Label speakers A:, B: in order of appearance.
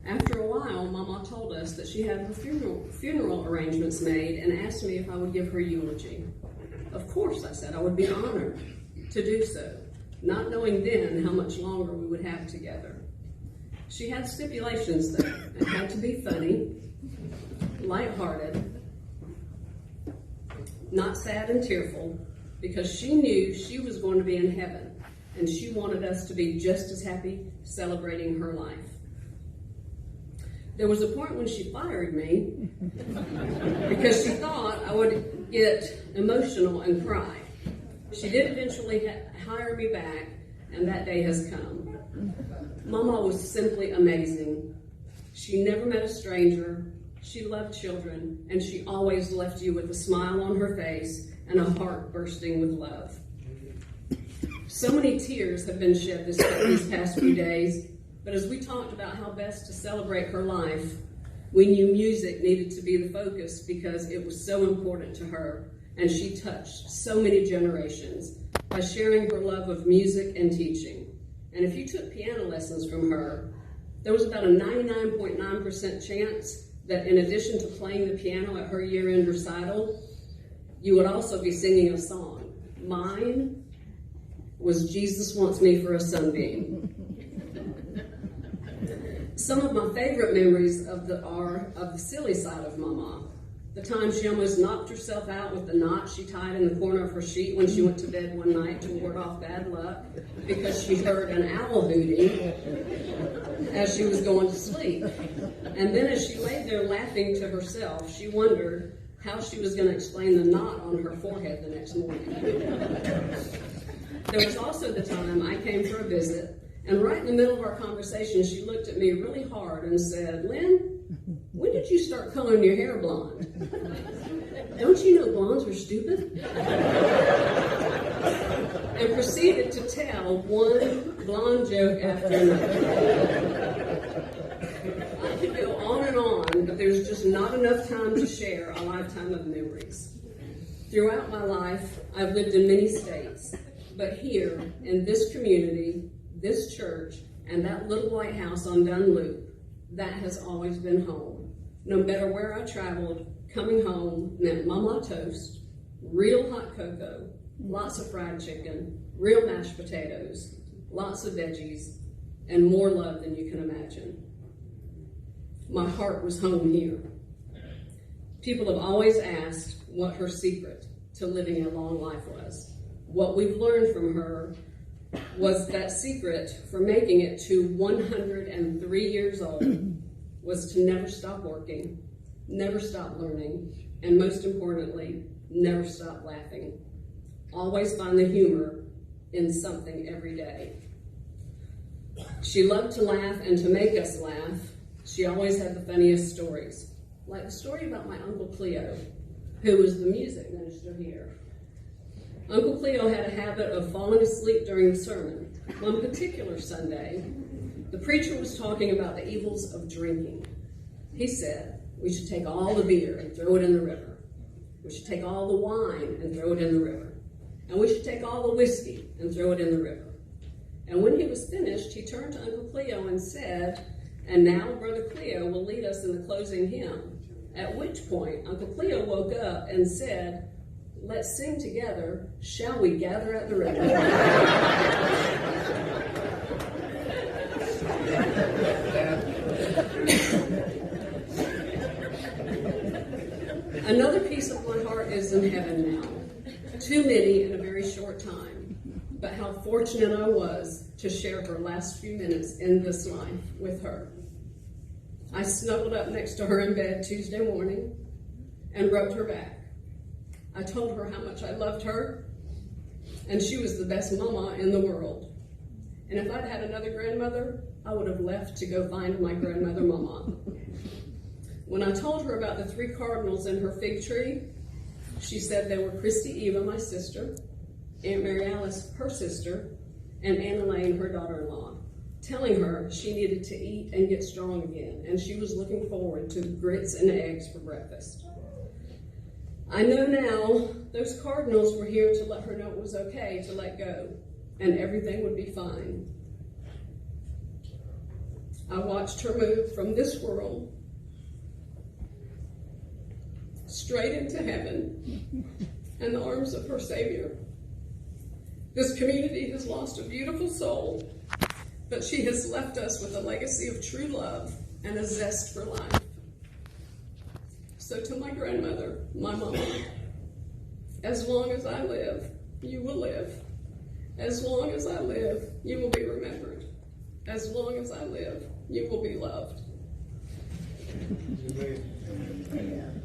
A: After a while, Mama told us that she had her funeral arrangements made and asked me if I would give her eulogy. Of course, I said I would be honored to do so, not knowing then how much longer we would have together. She had stipulations, though. It had to be funny, lighthearted, not sad and tearful, because she knew she was going to be in heaven, and she wanted us to be just as happy celebrating her life. There was a point when she fired me because she thought I would get emotional and cry. She did eventually hire me back, and that day has come. Mama was simply amazing. She never met a stranger. She loved children, and she always left you with a smile on her face and a heart bursting with love. So many tears have been shed these past few days, but as we talked about how best to celebrate her life, we knew music needed to be the focus because it was so important to her, and she touched so many generations by sharing her love of music and teaching. And if you took piano lessons from her, there was about a 99.9% chance that in addition to playing the piano at her year-end recital, you would also be singing a song. Mine was Jesus Wants Me for a Sunbeam. Some of my favorite memories are of the silly side of Mama. The time she almost knocked herself out with the knot she tied in the corner of her sheet when she went to bed one night to ward off bad luck because she heard an owl hooting as she was going to sleep. And then as she lay there laughing to herself, she wondered how she was going to explain the knot on her forehead the next morning. There was also the time I came for a visit, and right in the middle of our conversation, she looked at me really hard and said, "Lynn, when did you start coloring your hair blonde? Don't you know blondes are stupid?" And proceeded to tell one blonde joke after another. I could go on and on, but there's just not enough time to share a lifetime of memories. Throughout my life, I've lived in many states, but here, in this community, this church, and that little white house on Dunn Loop, that has always been home. No matter where I traveled, coming home meant mama toast, real hot cocoa, lots of fried chicken, real mashed potatoes, lots of veggies, and more love than you can imagine. My heart was home here. People have always asked what her secret to living a long life was. What we've learned from her was that secret for making it to 103 years old was to never stop working, never stop learning, and most importantly, never stop laughing. Always find the humor in something every day. She loved to laugh and to make us laugh. She always had the funniest stories, like the story about my Uncle Cleo, who was the music minister here. Uncle Cleo had a habit of falling asleep during the sermon. One particular Sunday, the preacher was talking about the evils of drinking. He said, we should take all the beer and throw it in the river. We should take all the wine and throw it in the river. And we should take all the whiskey and throw it in the river. And when he was finished, he turned to Uncle Cleo and said, and now Brother Cleo will lead us in the closing hymn. At which point, Uncle Cleo woke up and said, let's sing together, Shall We Gather at the River? Another piece of my heart is in heaven now. Too many in a very short time. But how fortunate I was to share her last few minutes in this life with her. I snuggled up next to her in bed Tuesday morning and rubbed her back. I told her how much I loved her, and she was the best mama in the world. And if I'd had another grandmother, I would have left to go find my grandmother mama. When I told her about the 3 cardinals in her fig tree, she said they were Christy Eva, my sister, Aunt Mary Alice, her sister, and Anna Lane, her daughter-in-law, telling her she needed to eat and get strong again, and she was looking forward to grits and eggs for breakfast. I know now those cardinals were here to let her know it was okay to let go, and everything would be fine. I watched her move from this world straight into heaven in the arms of her Savior. This community has lost a beautiful soul, but she has left us with a legacy of true love and a zest for life. So to my grandmother, my mama, as long as I live, you will live. As long as I live, you will be remembered. As long as I live, you will be loved.
B: Amen.